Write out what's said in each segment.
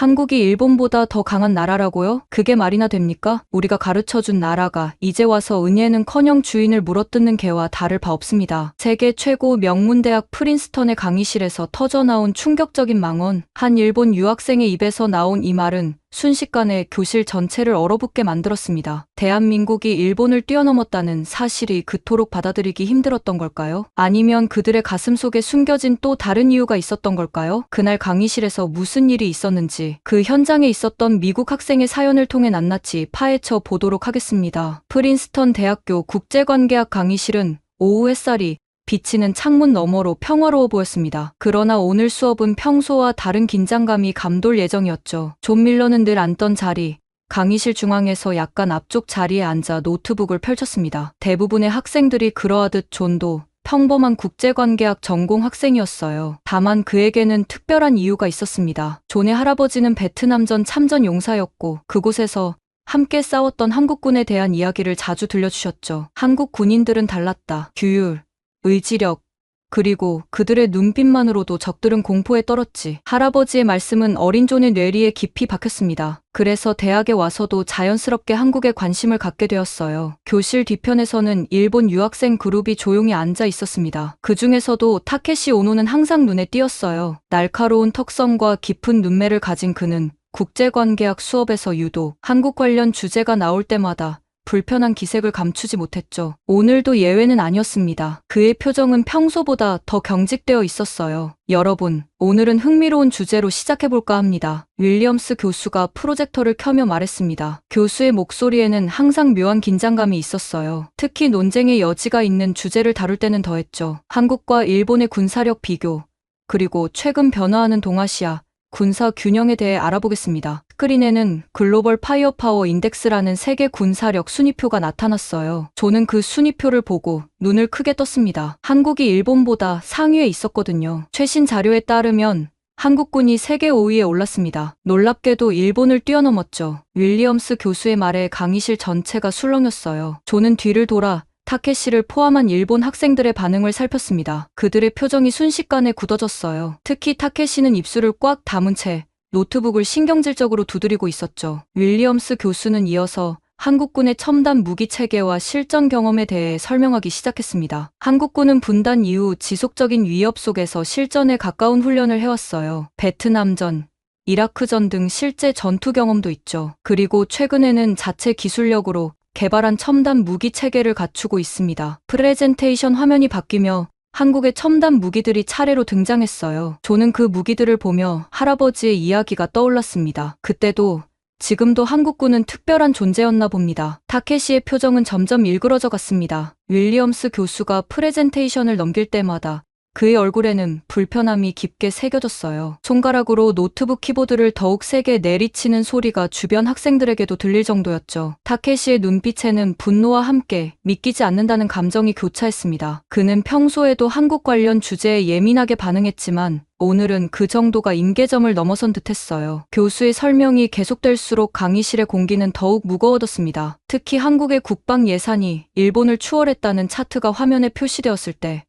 한국이 일본보다 더 강한 나라라고요? 그게 말이나 됩니까? 우리가 가르쳐준 나라가 이제 와서 은예는커녕 주인을 물어뜯는 개와 다를 바 없습니다. 세계 최고 명문대학 프린스턴의 강의실에서 터져나온 충격적인 망언. 한 일본 유학생의 입에서 나온 이 말은 순식간에 교실 전체를 얼어붙게 만들었습니다. 대한민국이 일본을 뛰어넘었다는 사실이 그토록 받아들이기 힘들었던 걸까요? 아니면 그들의 가슴 속에 숨겨진 또 다른 이유가 있었던 걸까요? 그날 강의실에서 무슨 일이 있었는지 그 현장에 있었던 미국 학생의 사연을 통해 낱낱이 파헤쳐 보도록 하겠습니다. 프린스턴 대학교 국제관계학 강의실은 오후 햇살이 비치는 창문 너머로 평화로워 보였습니다. 그러나 오늘 수업은 평소와 다른 긴장감이 감돌 예정이었죠. 존 밀러는 늘 앉던 자리, 강의실 중앙에서 약간 앞쪽 자리에 앉아 노트북을 펼쳤습니다. 대부분의 학생들이 그러하듯 존도 평범한 국제관계학 전공 학생이었어요. 다만 그에게는 특별한 이유가 있었습니다. 존의 할아버지는 베트남전 참전 용사였고 그곳에서 함께 싸웠던 한국군에 대한 이야기를 자주 들려주셨죠. 한국 군인들은 달랐다. 규율, 의지력, 그리고 그들의 눈빛만으로도 적들은 공포에 떨었지. 할아버지의 말씀은 어린 존의 뇌리에 깊이 박혔습니다. 그래서 대학에 와서도 자연스럽게 한국에 관심을 갖게 되었어요. 교실 뒤편에서는 일본 유학생 그룹이 조용히 앉아 있었습니다. 그 중에서도 타케시 오노는 항상 눈에 띄었어요. 날카로운 턱선과 깊은 눈매를 가진 그는 국제관계학 수업에서 유독 한국 관련 주제가 나올 때마다 불편한 기색을 감추지 못했죠. 오늘도 예외는 아니었습니다. 그의 표정은 평소보다 더 경직되어 있었어요. 여러분, 오늘은 흥미로운 주제로 시작해볼까 합니다. 윌리엄스 교수가 프로젝터를 켜며 말했습니다. 교수의 목소리에는 항상 묘한 긴장감이 있었어요. 특히 논쟁의 여지가 있는 주제를 다룰 때는 더했죠. 한국과 일본의 군사력 비교, 그리고 최근 변화하는 동아시아, 군사 균형에 대해 알아보겠습니다. 스크린에는 글로벌 파이어파워 인덱스라는 세계 군사력 순위표가 나타났어요. 저는 그 순위표를 보고 눈을 크게 떴습니다. 한국이 일본보다 상위에 있었거든요. 최신 자료에 따르면 한국군이 세계 5위에 올랐습니다. 놀랍게도 일본을 뛰어넘었죠. 윌리엄스 교수의 말에 강의실 전체가 술렁였어요. 저는 뒤를 돌아 타케시를 포함한 일본 학생들의 반응을 살폈습니다. 그들의 표정이 순식간에 굳어졌어요. 특히 타케시는 입술을 꽉 다문 채 노트북을 신경질적으로 두드리고 있었죠. 윌리엄스 교수는 이어서 한국군의 첨단 무기 체계와 실전 경험에 대해 설명하기 시작했습니다. 한국군은 분단 이후 지속적인 위협 속에서 실전에 가까운 훈련을 해왔어요. 베트남전, 이라크전 등 실제 전투 경험도 있죠. 그리고 최근에는 자체 기술력으로 개발한 첨단 무기 체계를 갖추고 있습니다. 프레젠테이션 화면이 바뀌며 한국의 첨단 무기들이 차례로 등장했어요. 저는 그 무기들을 보며 할아버지의 이야기가 떠올랐습니다. 그때도 지금도 한국군은 특별한 존재였나 봅니다. 타케시의 표정은 점점 일그러져 갔습니다. 윌리엄스 교수가 프레젠테이션을 넘길 때마다 그의 얼굴에는 불편함이 깊게 새겨졌어요. 손가락으로 노트북 키보드를 더욱 세게 내리치는 소리가 주변 학생들에게도 들릴 정도였죠. 타케시의 눈빛에는 분노와 함께 믿기지 않는다는 감정이 교차했습니다. 그는 평소에도 한국 관련 주제에 예민하게 반응했지만 오늘은 그 정도가 임계점을 넘어선 듯했어요. 교수의 설명이 계속될수록 강의실의 공기는 더욱 무거워졌습니다. 특히 한국의 국방 예산이 일본을 추월했다는 차트가 화면에 표시되었을 때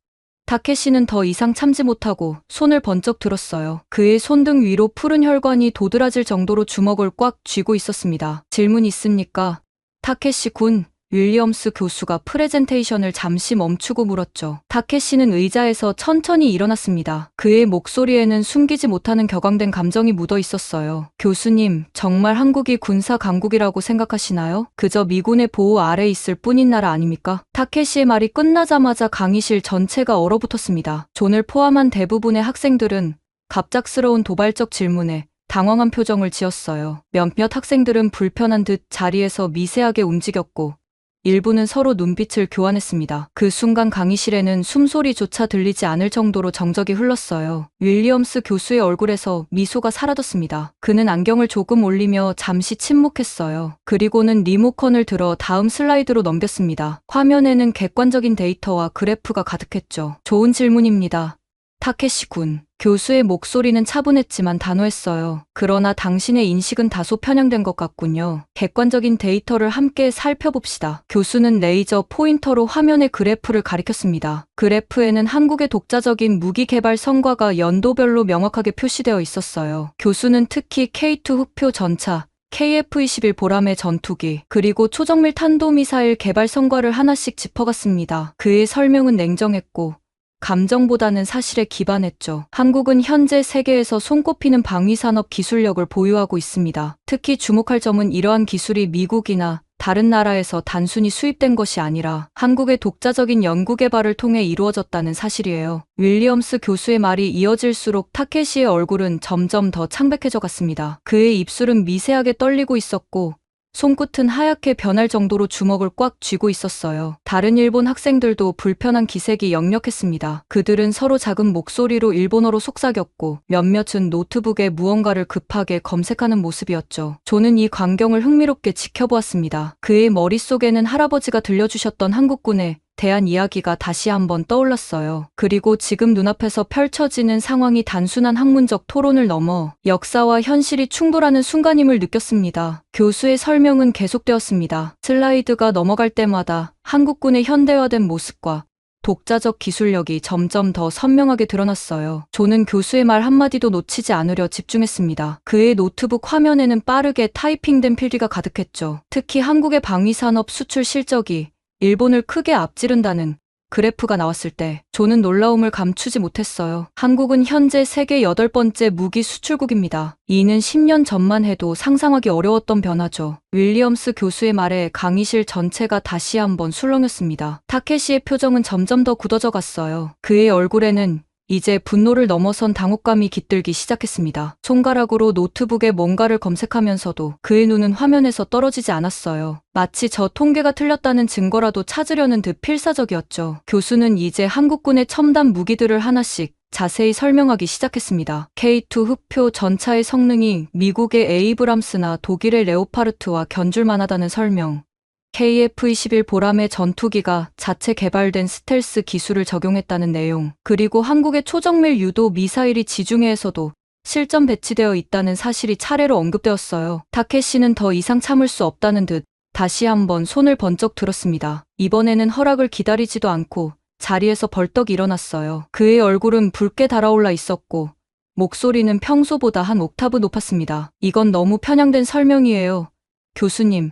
타케시는 더 이상 참지 못하고 손을 번쩍 들었어요. 그의 손등 위로 푸른 혈관이 도드라질 정도로 주먹을 꽉 쥐고 있었습니다. 질문 있습니까? 타케시 군. 윌리엄스 교수가 프레젠테이션을 잠시 멈추고 물었죠. 타케시는 의자에서 천천히 일어났습니다. 그의 목소리에는 숨기지 못하는 격앙된 감정이 묻어 있었어요. 교수님, 정말 한국이 군사 강국이라고 생각하시나요? 그저 미군의 보호 아래 있을 뿐인 나라 아닙니까? 타케시의 말이 끝나자마자 강의실 전체가 얼어붙었습니다. 존을 포함한 대부분의 학생들은 갑작스러운 도발적 질문에 당황한 표정을 지었어요. 몇몇 학생들은 불편한 듯 자리에서 미세하게 움직였고 일부는 서로 눈빛을 교환했습니다. 그 순간 강의실에는 숨소리조차 들리지 않을 정도로 정적이 흘렀어요. 윌리엄스 교수의 얼굴에서 미소가 사라졌습니다. 그는 안경을 조금 올리며 잠시 침묵했어요. 그리고는 리모컨을 들어 다음 슬라이드로 넘겼습니다. 화면에는 객관적인 데이터와 그래프가 가득했죠. 좋은 질문입니다. 타케시 군. 교수의 목소리는 차분했지만 단호했어요. 그러나 당신의 인식은 다소 편향된 것 같군요. 객관적인 데이터를 함께 살펴봅시다. 교수는 레이저 포인터로 화면의 그래프를 가리켰습니다. 그래프에는 한국의 독자적인 무기 개발 성과가 연도별로 명확하게 표시되어 있었어요. 교수는 특히 K2 흑표 전차, KF-21 보람의 전투기, 그리고 초정밀 탄도미사일 개발 성과를 하나씩 짚어갔습니다. 그의 설명은 냉정했고 감정보다는 사실에 기반했죠. 한국은 현재 세계에서 손꼽히는 방위산업 기술력을 보유하고 있습니다. 특히 주목할 점은 이러한 기술이 미국이나 다른 나라에서 단순히 수입된 것이 아니라 한국의 독자적인 연구개발을 통해 이루어졌다는 사실이에요. 윌리엄스 교수의 말이 이어질수록 타케시의 얼굴은 점점 더 창백해져 갔습니다. 그의 입술은 미세하게 떨리고 있었고 손끝은 하얗게 변할 정도로 주먹을 꽉 쥐고 있었어요. 다른 일본 학생들도 불편한 기색이 역력했습니다. 그들은 서로 작은 목소리로 일본어로 속삭였고 몇몇은 노트북에 무언가를 급하게 검색하는 모습이었죠. 저는 이 광경을 흥미롭게 지켜보았습니다. 그의 머릿속에는 할아버지가 들려주셨던 한국군의 대한 이야기가 다시 한번 떠올랐어요. 그리고 지금 눈앞에서 펼쳐지는 상황이 단순한 학문적 토론을 넘어 역사와 현실이 충돌하는 순간임을 느꼈습니다. 교수의 설명은 계속되었습니다. 슬라이드가 넘어갈 때마다 한국군의 현대화된 모습과 독자적 기술력이 점점 더 선명하게 드러났어요. 저는 교수의 말 한마디도 놓치지 않으려 집중했습니다. 그의 노트북 화면에는 빠르게 타이핑된 필기가 가득했죠. 특히 한국의 방위산업 수출 실적이 일본을 크게 앞지른다는 그래프가 나왔을 때 저는 놀라움을 감추지 못했어요. 한국은 현재 세계 8번째 무기 수출국입니다. 이는 10년 전만 해도 상상하기 어려웠던 변화죠. 윌리엄스 교수의 말에 강의실 전체가 다시 한번 술렁였습니다. 타케시의 표정은 점점 더 굳어져 갔어요. 그의 얼굴에는 이제 분노를 넘어선 당혹감이 깃들기 시작했습니다. 손가락으로 노트북에 뭔가를 검색하면서도 그의 눈은 화면에서 떨어지지 않았어요. 마치 저 통계가 틀렸다는 증거라도 찾으려는 듯 필사적이었죠. 교수는 이제 한국군의 첨단 무기들을 하나씩 자세히 설명하기 시작했습니다. K2 흑표 전차의 성능이 미국의 에이브람스나 독일의 레오파르트와 견줄만하다는 설명, KF-21 보람의 전투기가 자체 개발된 스텔스 기술을 적용했다는 내용, 그리고 한국의 초정밀 유도 미사일이 지중해에서도 실전 배치되어 있다는 사실이 차례로 언급되었어요. 타케시는 더 이상 참을 수 없다는 듯 다시 한번 손을 번쩍 들었습니다. 이번에는 허락을 기다리지도 않고 자리에서 벌떡 일어났어요. 그의 얼굴은 붉게 달아올라 있었고 목소리는 평소보다 한 옥타브 높았습니다. 이건 너무 편향된 설명이에요. 교수님.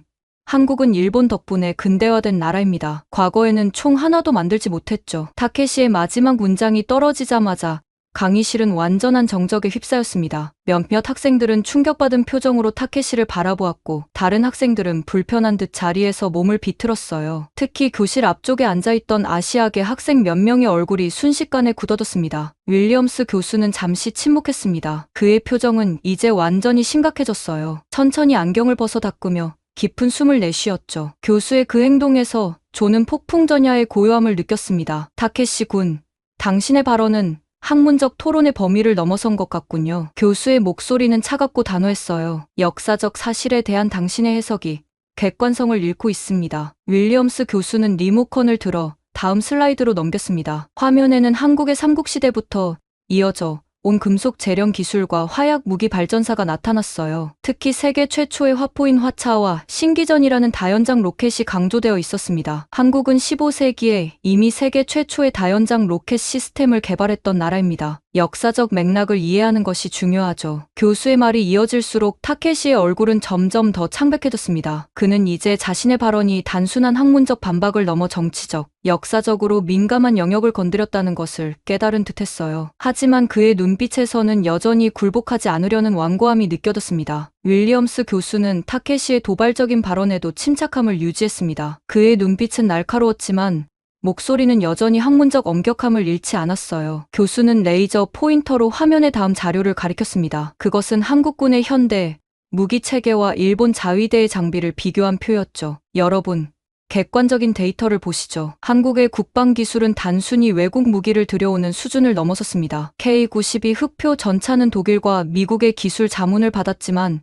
한국은 일본 덕분에 근대화된 나라입니다. 과거에는 총 하나도 만들지 못했죠. 타케시의 마지막 문장이 떨어지자마자 강의실은 완전한 정적에 휩싸였습니다. 몇몇 학생들은 충격받은 표정으로 타케시를 바라보았고 다른 학생들은 불편한 듯 자리에서 몸을 비틀었어요. 특히 교실 앞쪽에 앉아있던 아시아계 학생 몇 명의 얼굴이 순식간에 굳어졌습니다. 윌리엄스 교수는 잠시 침묵했습니다. 그의 표정은 이제 완전히 심각해졌어요. 천천히 안경을 벗어 닦으며 깊은 숨을 내쉬었죠. 교수의 그 행동에서 조는 폭풍전야의 고요함을 느꼈습니다. 타케시 군, 당신의 발언은 학문적 토론의 범위를 넘어선 것 같군요. 교수의 목소리는 차갑고 단호했어요. 역사적 사실에 대한 당신의 해석이 객관성을 잃고 있습니다. 윌리엄스 교수는 리모컨을 들어 다음 슬라이드로 넘겼습니다. 화면에는 한국의 삼국시대부터 이어져 온 금속 재련 기술과 화약 무기 발전사가 나타났어요. 특히 세계 최초의 화포인 화차와 신기전이라는 다연장 로켓이 강조되어 있었습니다. 한국은 15세기에 이미 세계 최초의 다연장 로켓 시스템을 개발했던 나라입니다. 역사적 맥락을 이해하는 것이 중요하죠. 교수의 말이 이어질수록 타케시의 얼굴은 점점 더 창백해졌습니다. 그는 이제 자신의 발언이 단순한 학문적 반박을 넘어 정치적, 역사적으로 민감한 영역을 건드렸다는 것을 깨달은 듯했어요. 하지만 그의 눈빛에서는 여전히 굴복하지 않으려는 완고함이 느껴졌습니다. 윌리엄스 교수는 타케시의 도발적인 발언에도 침착함을 유지했습니다. 그의 눈빛은 날카로웠지만 목소리는 여전히 학문적 엄격함을 잃지 않았어요. 교수는 레이저 포인터로 화면의 다음 자료를 가리켰습니다. 그것은 한국군의 현대 무기 체계와 일본 자위대의 장비를 비교한 표였죠. 여러분, 객관적인 데이터를 보시죠. 한국의 국방 기술은 단순히 외국 무기를 들여오는 수준을 넘어섰습니다. K-92 흑표 전차는 독일과 미국의 기술 자문을 받았지만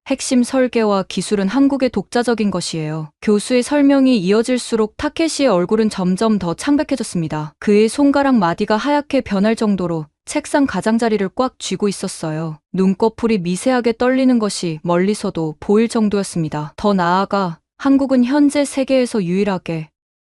핵심 설계와 기술은 한국의 독자적인 것이에요. 교수의 설명이 이어질수록 타케시의 얼굴은 점점 더 창백해졌습니다. 그의 손가락 마디가 하얗게 변할 정도로 책상 가장자리를 꽉 쥐고 있었어요. 눈꺼풀이 미세하게 떨리는 것이 멀리서도 보일 정도였습니다. 더 나아가 한국은 현재 세계에서 유일하게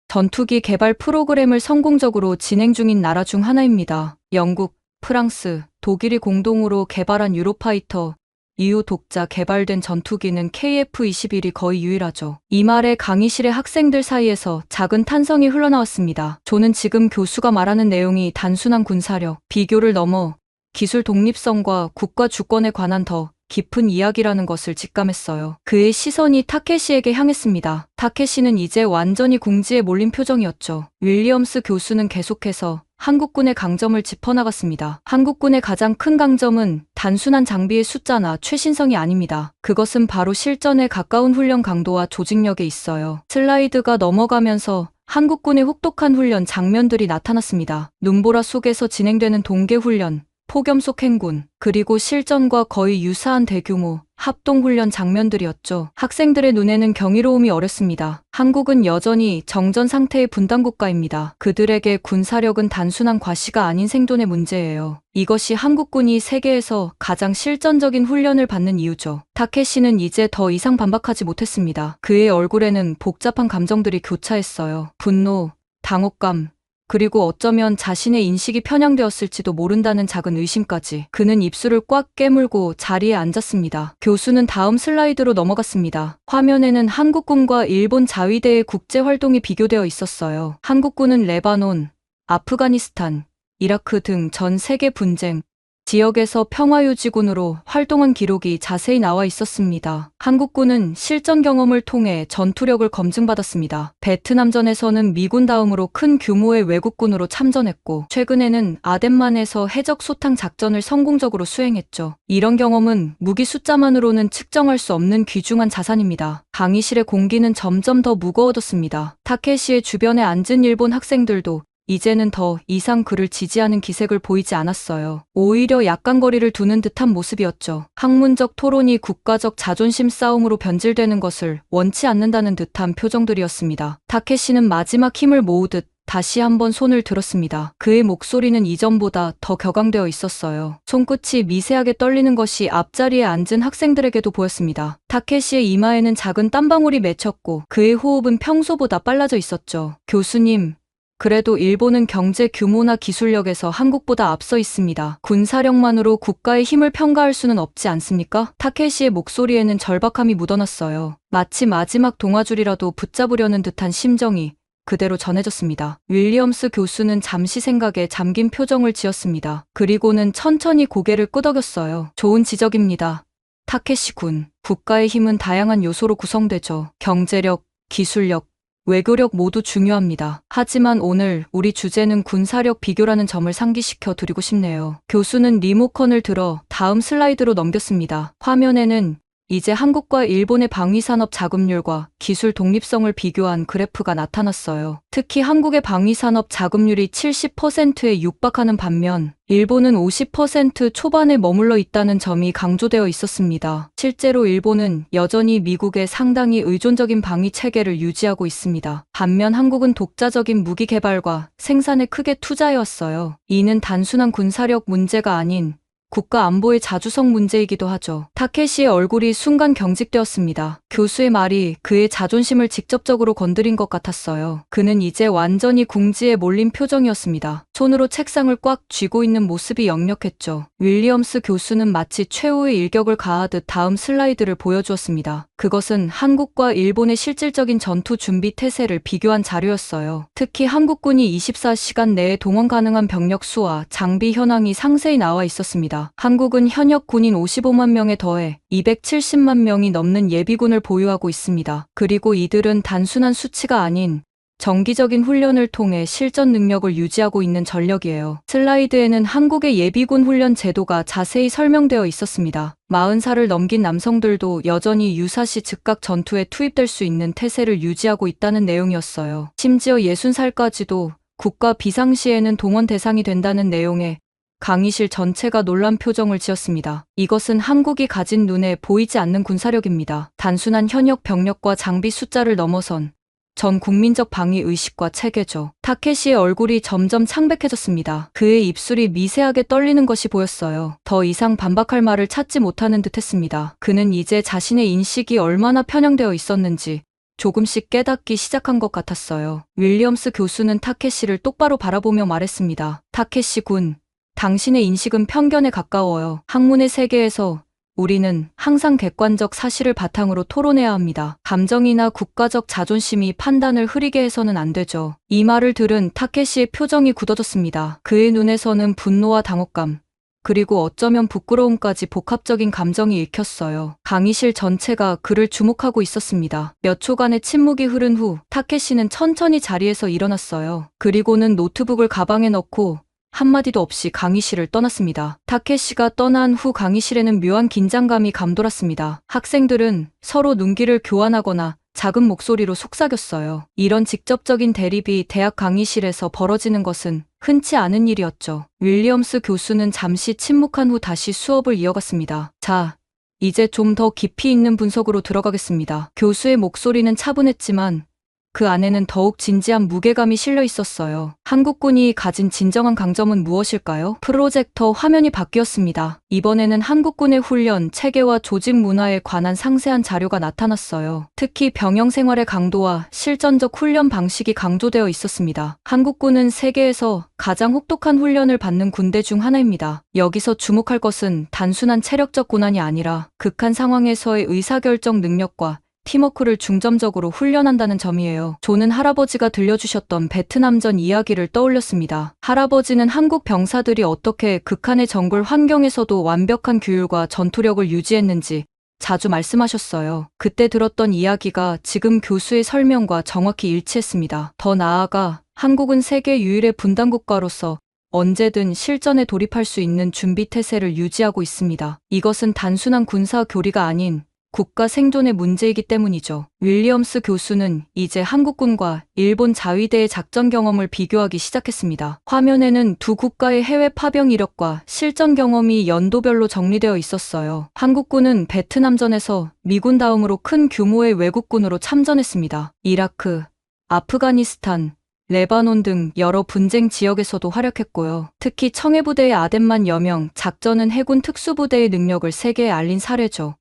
전투기 개발 프로그램을 성공적으로 진행 중인 나라 중 하나입니다. 영국, 프랑스, 독일이 공동으로 개발한 유로파이터 EU 독자 개발된 전투기는 KF-21이 거의 유일하죠. 이 말에 강의실의 학생들 사이에서 작은 탄성이 흘러나왔습니다. 저는 지금 교수가 말하는 내용이 단순한 군사력, 비교를 넘어 기술 독립성과 국가 주권에 관한 더 깊은 이야기라는 것을 직감했어요. 그의 시선이 타케시에게 향했습니다. 타케시는 이제 완전히 궁지에 몰린 표정이었죠. 윌리엄스 교수는 계속해서 한국군의 강점을 짚어나갔습니다. 한국군의 가장 큰 강점은 단순한 장비의 숫자나 최신성이 아닙니다. 그것은 바로 실전에 가까운 훈련 강도와 조직력에 있어요. 슬라이드가 넘어가면서 한국군의 혹독한 훈련 장면들이 나타났습니다. 눈보라 속에서 진행되는 동계훈련, 폭염속 행군, 그리고 실전과 거의 유사한 대규모 합동훈련 장면들이었죠. 학생들의 눈에는 경이로움이 어렸습니다. 한국은 여전히 정전 상태의 분단국가입니다. 그들에게 군사력은 단순한 과시가 아닌 생존의 문제예요. 이것이 한국군이 세계에서 가장 실전적인 훈련을 받는 이유죠. 타케시는 이제 더 이상 반박하지 못했습니다. 그의 얼굴에는 복잡한 감정들이 교차했어요. 분노, 당혹감, 그리고 어쩌면 자신의 인식이 편향되었을지도 모른다는 작은 의심까지. 그는 입술을 꽉 깨물고 자리에 앉았습니다. 교수는 다음 슬라이드로 넘어갔습니다. 화면에는 한국군과 일본 자위대의 국제활동이 비교되어 있었어요. 한국군은 레바논, 아프가니스탄, 이라크 등 전 세계 분쟁, 지역에서 평화유지군으로 활동한 기록이 자세히 나와 있었습니다. 한국군은 실전 경험을 통해 전투력을 검증받았습니다. 베트남전에서는 미군 다음으로 큰 규모의 외국군으로 참전했고, 최근에는 아덴만에서 해적 소탕 작전을 성공적으로 수행했죠. 이런 경험은 무기 숫자만으로는 측정할 수 없는 귀중한 자산입니다. 강의실의 공기는 점점 더 무거워졌습니다. 타케시의 주변에 앉은 일본 학생들도 이제는 더 이상 그를 지지하는 기색을 보이지 않았어요. 오히려 약간 거리를 두는 듯한 모습이었죠. 학문적 토론이 국가적 자존심 싸움으로 변질되는 것을 원치 않는다는 듯한 표정들이었습니다. 타케시는 마지막 힘을 모으듯 다시 한번 손을 들었습니다. 그의 목소리는 이전보다 더 격앙되어 있었어요. 손끝이 미세하게 떨리는 것이 앞자리에 앉은 학생들에게도 보였습니다. 타케시의 이마에는 작은 땀방울이 맺혔고 그의 호흡은 평소보다 빨라져 있었죠. 교수님, 그래도 일본은 경제 규모나 기술력에서 한국보다 앞서 있습니다. 군사력만으로 국가의 힘을 평가할 수는 없지 않습니까? 타케시의 목소리에는 절박함이 묻어났어요. 마치 마지막 동아줄이라도 붙잡으려는 듯한 심정이 그대로 전해졌습니다. 윌리엄스 교수는 잠시 생각에 잠긴 표정을 지었습니다. 그리고는 천천히 고개를 끄덕였어요. 좋은 지적입니다. 타케시 군. 국가의 힘은 다양한 요소로 구성되죠. 경제력, 기술력, 외교력 모두 중요합니다. 하지만 오늘 우리 주제는 군사력 비교라는 점을 상기시켜 드리고 싶네요. 교수는 리모컨을 들어 다음 슬라이드로 넘겼습니다. 화면에는 이제 한국과 일본의 방위산업 자금률과 기술 독립성을 비교한 그래프가 나타났어요. 특히 한국의 방위산업 자금률이 70%에 육박하는 반면 일본은 50% 초반에 머물러 있다는 점이 강조되어 있었습니다. 실제로 일본은 여전히 미국에 상당히 의존적인 방위 체계를 유지하고 있습니다. 반면 한국은 독자적인 무기 개발과 생산에 크게 투자해왔어요. 이는 단순한 군사력 문제가 아닌 국가 안보의 자주성 문제이기도 하죠. 타케시의 얼굴이 순간 경직되었습니다. 교수의 말이 그의 자존심을 직접적으로 건드린 것 같았어요. 그는 이제 완전히 궁지에 몰린 표정이었습니다. 손으로 책상을 꽉 쥐고 있는 모습이 역력했죠. 윌리엄스 교수는 마치 최후의 일격을 가하듯 다음 슬라이드를 보여주었습니다. 그것은 한국과 일본의 실질적인 전투 준비 태세를 비교한 자료였어요. 특히 한국군이 24시간 내에 동원 가능한 병력 수와 장비 현황이 상세히 나와 있었습니다. 한국은 현역 군인 55만 명에 더해 270만 명이 넘는 예비군을 보유하고 있습니다. 그리고 이들은 단순한 수치가 아닌 정기적인 훈련을 통해 실전 능력을 유지하고 있는 전력이에요. 슬라이드에는 한국의 예비군 훈련 제도가 자세히 설명되어 있었습니다. 40살을 넘긴 남성들도 여전히 유사시 즉각 전투에 투입될 수 있는 태세를 유지하고 있다는 내용이었어요. 심지어 60살까지도 국가 비상시에는 동원 대상이 된다는 내용에 강의실 전체가 놀란 표정을 지었습니다. 이것은 한국이 가진 눈에 보이지 않는 군사력입니다. 단순한 현역 병력과 장비 숫자를 넘어선 전 국민적 방위 의식과 체계죠. 타케시의 얼굴이 점점 창백해졌습니다. 그의 입술이 미세하게 떨리는 것이 보였어요. 더 이상 반박할 말을 찾지 못하는 듯 했습니다. 그는 이제 자신의 인식이 얼마나 편향되어 있었는지 조금씩 깨닫기 시작한 것 같았어요. 윌리엄스 교수는 타케시를 똑바로 바라보며 말했습니다. 타케시 군, 당신의 인식은 편견에 가까워요. 학문의 세계에서 우리는 항상 객관적 사실을 바탕으로 토론해야 합니다. 감정이나 국가적 자존심이 판단을 흐리게 해서는 안 되죠. 이 말을 들은 타케시의 표정이 굳어졌습니다. 그의 눈에서는 분노와 당혹감, 그리고 어쩌면 부끄러움까지 복합적인 감정이 읽혔어요. 강의실 전체가 그를 주목하고 있었습니다. 몇 초간의 침묵이 흐른 후 타케시는 천천히 자리에서 일어났어요. 그리고는 노트북을 가방에 넣고 한마디도 없이 강의실을 떠났습니다. 타케시가 떠난 후 강의실에는 묘한 긴장감이 감돌았습니다. 학생들은 서로 눈길을 교환하거나 작은 목소리로 속삭였어요. 이런 직접적인 대립이 대학 강의실에서 벌어지는 것은 흔치 않은 일이었죠. 윌리엄스 교수는 잠시 침묵한 후 다시 수업을 이어갔습니다. 자, 이제 좀 더 깊이 있는 분석으로 들어가겠습니다. 교수의 목소리는 차분했지만 그 안에는 더욱 진지한 무게감이 실려 있었어요. 한국군이 가진 진정한 강점은 무엇일까요? 프로젝터 화면이 바뀌었습니다. 이번에는 한국군의 훈련, 체계와 조직 문화에 관한 상세한 자료가 나타났어요. 특히 병영 생활의 강도와 실전적 훈련 방식이 강조되어 있었습니다. 한국군은 세계에서 가장 혹독한 훈련을 받는 군대 중 하나입니다. 여기서 주목할 것은 단순한 체력적 고난이 아니라 극한 상황에서의 의사결정 능력과 팀워크를 중점적으로 훈련한다는 점이에요. 조는 할아버지가 들려주셨던 베트남전 이야기를 떠올렸습니다. 할아버지는 한국 병사들이 어떻게 극한의 정글 환경에서도 완벽한 규율과 전투력을 유지했는지 자주 말씀하셨어요. 그때 들었던 이야기가 지금 교수의 설명과 정확히 일치했습니다. 더 나아가 한국은 세계 유일의 분단 국가로서 언제든 실전에 돌입할 수 있는 준비 태세를 유지하고 있습니다. 이것은 단순한 군사 교리가 아닌 국가 생존의 문제이기 때문이죠. 윌리엄스 교수는 이제 한국군과 일본 자위대의 작전 경험을 비교하기 시작했습니다. 화면에는 두 국가의 해외 파병 이력과 실전 경험이 연도별로 정리되어 있었어요. 한국군은 베트남전에서 미군 다음으로 큰 규모의 외국군으로 참전했습니다. 이라크, 아프가니스탄, 레바논 등 여러 분쟁 지역에서도 활약했고요. 특히 청해부대의 아덴만 여명 작전은 해군 특수부대의 능력을 세계에 알린 사례죠.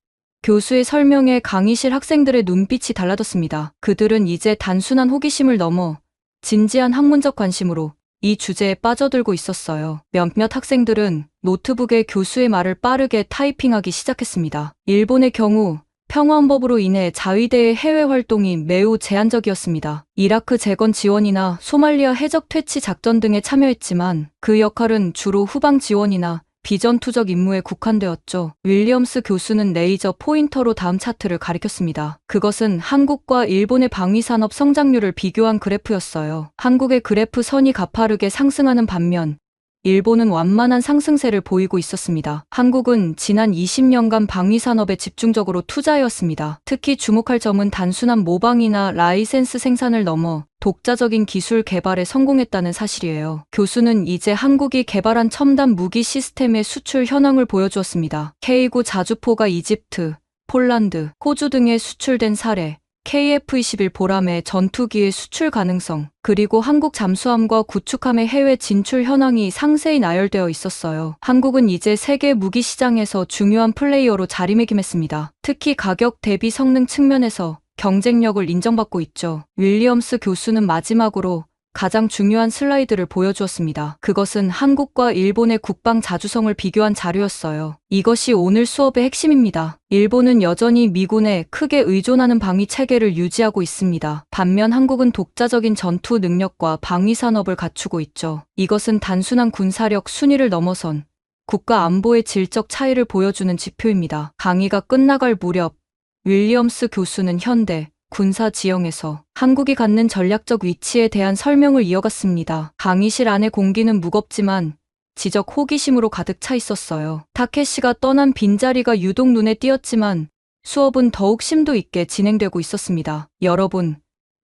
교수의 설명에 강의실 학생들의 눈빛이 달라졌습니다. 그들은 이제 단순한 호기심을 넘어 진지한 학문적 관심으로 이 주제에 빠져들고 있었어요. 몇몇 학생들은 노트북에 교수의 말을 빠르게 타이핑하기 시작했습니다. 일본의 경우 평화헌법으로 인해 자위대의 해외 활동이 매우 제한적이었습니다. 이라크 재건 지원이나 소말리아 해적 퇴치 작전 등에 참여했지만 그 역할은 주로 후방 지원이나 비전투적 임무에 국한되었죠. 윌리엄스 교수는 레이저 포인터로 다음 차트를 가리켰습니다. 그것은 한국과 일본의 방위산업 성장률을 비교한 그래프였어요. 한국의 그래프 선이 가파르게 상승하는 반면 일본은 완만한 상승세를 보이고 있었습니다. 한국은 지난 20년간 방위산업에 집중적으로 투자해왔습니다. 특히 주목할 점은 단순한 모방이나 라이센스 생산을 넘어 독자적인 기술 개발에 성공했다는 사실이에요. 교수는 이제 한국이 개발한 첨단 무기 시스템의 수출 현황을 보여주었습니다. K9 자주포가 이집트, 폴란드, 호주 등에 수출된 사례, KF-21 보람의 전투기의 수출 가능성, 그리고 한국 잠수함과 구축함의 해외 진출 현황이 상세히 나열되어 있었어요. 한국은 이제 세계 무기 시장에서 중요한 플레이어로 자리매김했습니다. 특히 가격 대비 성능 측면에서 경쟁력을 인정받고 있죠. 윌리엄스 교수는 마지막으로 가장 중요한 슬라이드를 보여주었습니다. 그것은 한국과 일본의 국방 자주성을 비교한 자료였어요. 이것이 오늘 수업의 핵심입니다. 일본은 여전히 미군에 크게 의존하는 방위 체계를 유지하고 있습니다. 반면 한국은 독자적인 전투 능력과 방위 산업을 갖추고 있죠. 이것은 단순한 군사력 순위를 넘어선 국가 안보의 질적 차이를 보여주는 지표입니다. 강의가 끝나갈 무렵 윌리엄스 교수는 현대 군사 지형에서 한국이 갖는 전략적 위치에 대한 설명을 이어갔습니다. 강의실 안의 공기는 무겁지만 지적 호기심으로 가득 차 있었어요. 타케시가 떠난 빈자리가 유독 눈에 띄었지만 수업은 더욱 심도 있게 진행되고 있었습니다. 여러분,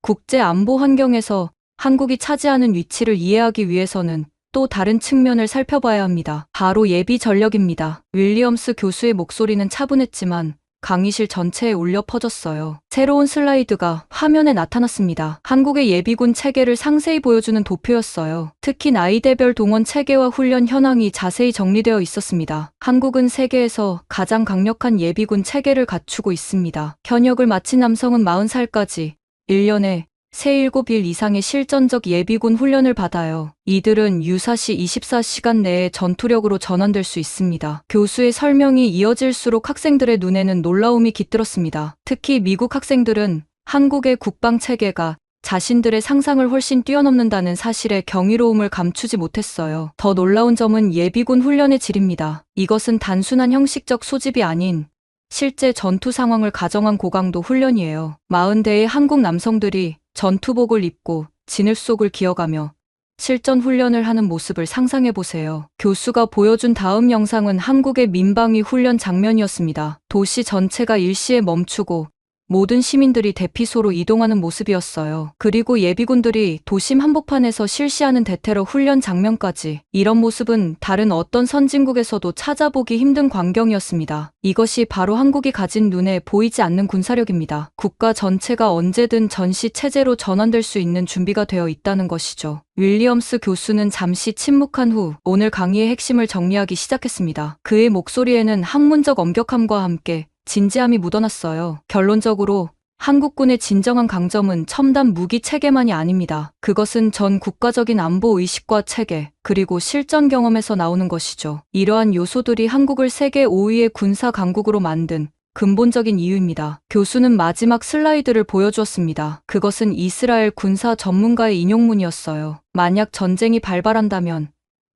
국제 안보 환경에서 한국이 차지하는 위치를 이해하기 위해서는 또 다른 측면을 살펴봐야 합니다. 바로 예비 전력입니다. 윌리엄스 교수의 목소리는 차분했지만 강의실 전체에 울려 퍼졌어요. 새로운 슬라이드가 화면에 나타났습니다. 한국의 예비군 체계를 상세히 보여주는 도표였어요. 특히 나이대별 동원 체계와 훈련 현황이 자세히 정리되어 있었습니다. 한국은 세계에서 가장 강력한 예비군 체계를 갖추고 있습니다. 현역을 마친 남성은 40살까지 1년에 새 7일 이상의 실전적 예비군 훈련을 받아요. 이들은 유사시 24시간 내에 전투력으로 전환될 수 있습니다. 교수의 설명이 이어질수록 학생들의 눈에는 놀라움이 깃들었습니다. 특히 미국 학생들은 한국의 국방 체계가 자신들의 상상을 훨씬 뛰어넘는다는 사실에 경이로움을 감추지 못했어요. 더 놀라운 점은 예비군 훈련의 질입니다. 이것은 단순한 형식적 소집이 아닌 실제 전투 상황을 가정한 고강도 훈련이에요. 40대의 한국 남성들이 전투복을 입고 진흙 속을 기어가며 실전 훈련을 하는 모습을 상상해 보세요. 교수가 보여준 다음 영상은 한국의 민방위 훈련 장면이었습니다. 도시 전체가 일시에 멈추고 모든 시민들이 대피소로 이동하는 모습이었어요. 그리고 예비군들이 도심 한복판에서 실시하는 대테러 훈련 장면까지. 이런 모습은 다른 어떤 선진국에서도 찾아보기 힘든 광경이었습니다. 이것이 바로 한국이 가진 눈에 보이지 않는 군사력입니다. 국가 전체가 언제든 전시 체제로 전환될 수 있는 준비가 되어 있다는 것이죠. 윌리엄스 교수는 잠시 침묵한 후 오늘 강의의 핵심을 정리하기 시작했습니다. 그의 목소리에는 학문적 엄격함과 함께 진지함이 묻어났어요. 결론적으로 한국군의 진정한 강점은 첨단 무기 체계만이 아닙니다. 그것은 전 국가적인 안보 의식과 체계, 그리고 실전 경험에서 나오는 것이죠. 이러한 요소들이 한국을 세계 5위의 군사 강국으로 만든 근본적인 이유입니다. 교수는 마지막 슬라이드를 보여주었습니다. 그것은 이스라엘 군사 전문가의 인용문이었어요. 만약 전쟁이 발발한다면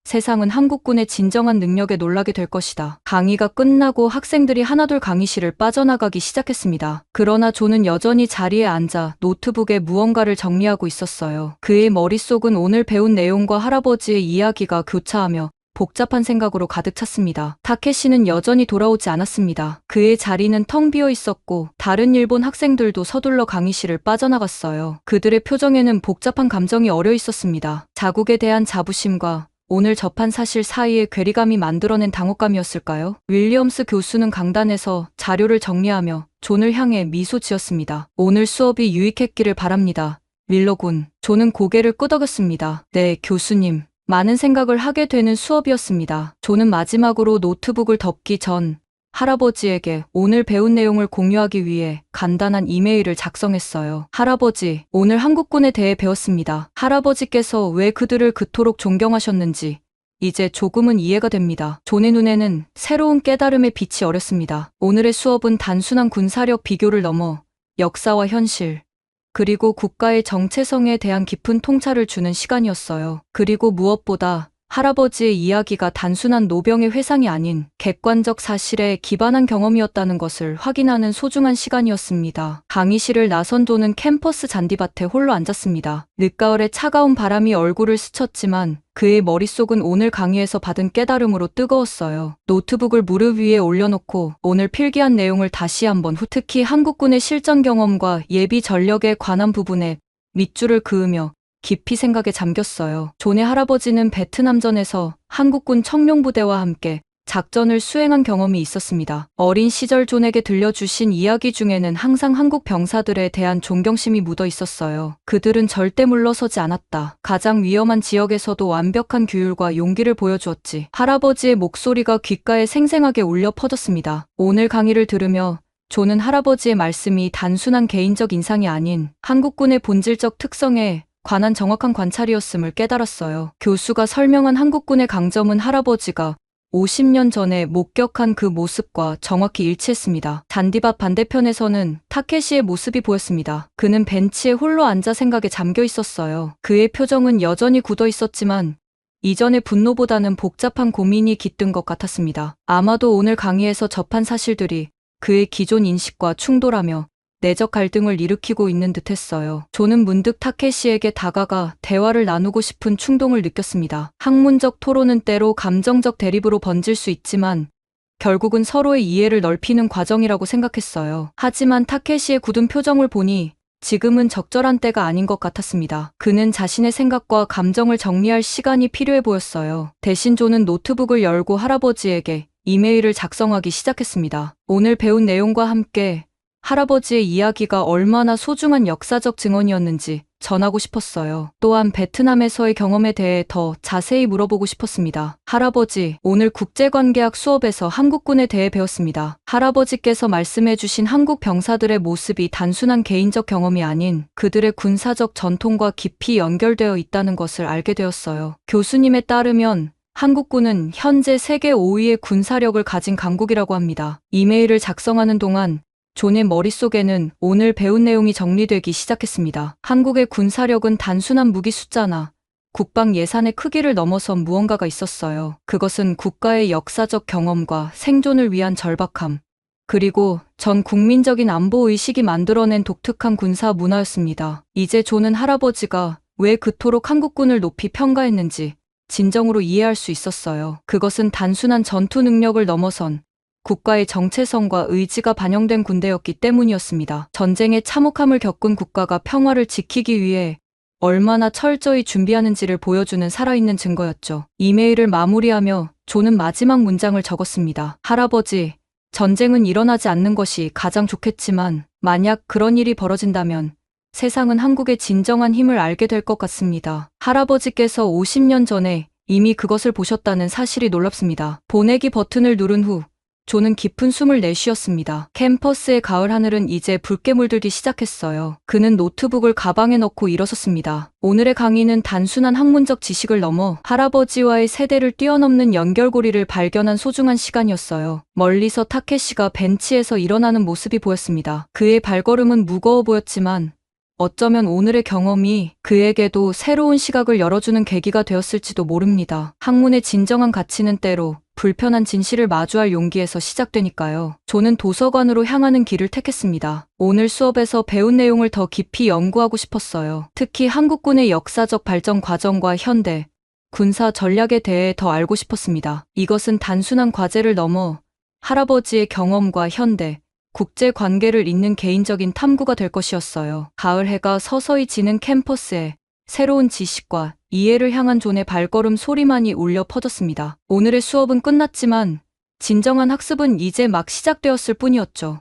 세상은 한국군의 진정한 능력에 놀라게 될 것이다. 강의가 끝나고 학생들이 하나둘 강의실을 빠져나가기 시작했습니다. 그러나 조는 여전히 자리에 앉아 노트북에 무언가를 정리하고 있었어요. 그의 머릿속은 오늘 배운 내용과 할아버지의 이야기가 교차하며 복잡한 생각으로 가득 찼습니다. 타케시는 여전히 돌아오지 않았습니다. 그의 자리는 텅 비어 있었고 다른 일본 학생들도 서둘러 강의실을 빠져나갔어요. 그들의 표정에는 복잡한 감정이 어려 있었습니다. 자국에 대한 자부심과 오늘 접한 사실 사이의 괴리감이 만들어낸 당혹감이었을까요? 윌리엄스 교수는 강단에서 자료를 정리하며 존을 향해 미소 지었습니다. 오늘 수업이 유익했기를 바랍니다. 윌러 군. 존은 고개를 끄덕였습니다. 네, 교수님. 많은 생각을 하게 되는 수업이었습니다. 존은 마지막으로 노트북을 덮기 전 할아버지에게 오늘 배운 내용을 공유하기 위해 간단한 이메일을 작성했어요. 할아버지, 오늘 한국군에 대해 배웠습니다. 할아버지께서 왜 그들을 그토록 존경하셨는지 이제 조금은 이해가 됩니다. 존의 눈에는 새로운 깨달음의 빛이 어렸습니다. 오늘의 수업은 단순한 군사력 비교를 넘어 역사와 현실, 그리고 국가의 정체성에 대한 깊은 통찰을 주는 시간이었어요. 그리고 무엇보다 할아버지의 이야기가 단순한 노병의 회상이 아닌 객관적 사실에 기반한 경험이었다는 것을 확인하는 소중한 시간이었습니다. 강의실을 나선 존은 캠퍼스 잔디밭에 홀로 앉았습니다. 늦가을의 차가운 바람이 얼굴을 스쳤지만 그의 머릿속은 오늘 강의에서 받은 깨달음으로 뜨거웠어요. 노트북을 무릎 위에 올려놓고 오늘 필기한 내용을 다시 한번 특히 한국군의 실전 경험과 예비 전력에 관한 부분에 밑줄을 그으며 깊이 생각에 잠겼어요. 존의 할아버지는 베트남전에서 한국군 청룡부대와 함께 작전을 수행한 경험이 있었습니다. 어린 시절 존에게 들려주신 이야기 중에는 항상 한국 병사들에 대한 존경심이 묻어 있었어요. 그들은 절대 물러서지 않았다. 가장 위험한 지역에서도 완벽한 규율과 용기를 보여주었지. 할아버지의 목소리가 귓가에 생생하게 울려 퍼졌습니다. 오늘 강의를 들으며 존은 할아버지의 말씀이 단순한 개인적 인상이 아닌 한국군의 본질적 특성에 관한 정확한 관찰이었음을 깨달았어요. 교수가 설명한 한국군의 강점은 할아버지가 50년 전에 목격한 그 모습과 정확히 일치했습니다. 잔디밭 반대편에서는 타케시의 모습이 보였습니다. 그는 벤치에 홀로 앉아 생각에 잠겨 있었어요. 그의 표정은 여전히 굳어 있었지만 이전의 분노보다는 복잡한 고민이 깃든 것 같았습니다. 아마도 오늘 강의에서 접한 사실들이 그의 기존 인식과 충돌하며 내적 갈등을 일으키고 있는 듯했어요. 존은 문득 타케시에게 다가가 대화를 나누고 싶은 충동을 느꼈습니다. 학문적 토론은 때로 감정적 대립으로 번질 수 있지만 결국은 서로의 이해를 넓히는 과정이라고 생각했어요. 하지만 타케시의 굳은 표정을 보니 지금은 적절한 때가 아닌 것 같았습니다. 그는 자신의 생각과 감정을 정리할 시간이 필요해 보였어요. 대신 존은 노트북을 열고 할아버지에게 이메일을 작성하기 시작했습니다. 오늘 배운 내용과 함께 할아버지의 이야기가 얼마나 소중한 역사적 증언이었는지 전하고 싶었어요. 또한 베트남에서의 경험에 대해 더 자세히 물어보고 싶었습니다. 할아버지, 오늘 국제관계학 수업에서 한국군에 대해 배웠습니다. 할아버지께서 말씀해주신 한국 병사들의 모습이 단순한 개인적 경험이 아닌 그들의 군사적 전통과 깊이 연결되어 있다는 것을 알게 되었어요. 교수님에 따르면 한국군은 현재 세계 5위의 군사력을 가진 강국이라고 합니다. 이메일을 작성하는 동안 존의 머릿속에는 오늘 배운 내용이 정리되기 시작했습니다. 한국의 군사력은 단순한 무기 숫자나 국방 예산의 크기를 넘어선 무언가가 있었어요. 그것은 국가의 역사적 경험과 생존을 위한 절박함, 그리고 전 국민적인 안보 의식이 만들어낸 독특한 군사 문화였습니다. 이제 존은 할아버지가 왜 그토록 한국군을 높이 평가했는지 진정으로 이해할 수 있었어요. 그것은 단순한 전투 능력을 넘어선 국가의 정체성과 의지가 반영된 군대였기 때문이었습니다. 전쟁의 참혹함을 겪은 국가가 평화를 지키기 위해 얼마나 철저히 준비하는지를 보여주는 살아있는 증거였죠. 이메일을 마무리하며 존은 마지막 문장을 적었습니다. 할아버지, 전쟁은 일어나지 않는 것이 가장 좋겠지만 만약 그런 일이 벌어진다면 세상은 한국의 진정한 힘을 알게 될 것 같습니다. 할아버지께서 50년 전에 이미 그것을 보셨다는 사실이 놀랍습니다. 보내기 버튼을 누른 후 존은 깊은 숨을 내쉬었습니다. 캠퍼스의 가을 하늘은 이제 붉게 물들기 시작했어요. 그는 노트북을 가방에 넣고 일어섰습니다. 오늘의 강의는 단순한 학문적 지식을 넘어 할아버지와의 세대를 뛰어넘는 연결고리를 발견한 소중한 시간이었어요. 멀리서 타케시가 벤치에서 일어나는 모습이 보였습니다. 그의 발걸음은 무거워 보였지만 어쩌면 오늘의 경험이 그에게도 새로운 시각을 열어주는 계기가 되었을지도 모릅니다. 학문의 진정한 가치는 때로 불편한 진실을 마주할 용기에서 시작되니까요. 존은 도서관으로 향하는 길을 택했습니다. 오늘 수업에서 배운 내용을 더 깊이 연구하고 싶었어요. 특히 한국군의 역사적 발전 과정과 현대 군사 전략에 대해 더 알고 싶었습니다. 이것은 단순한 과제를 넘어 할아버지의 경험과 현대 국제 관계를 잇는 개인적인 탐구가 될 것이었어요. 가을 해가 서서히 지는 캠퍼스에 새로운 지식과 이해를 향한 존의 발걸음 소리만이 울려 퍼졌습니다. 오늘의 수업은 끝났지만 진정한 학습은 이제 막 시작되었을 뿐이었죠.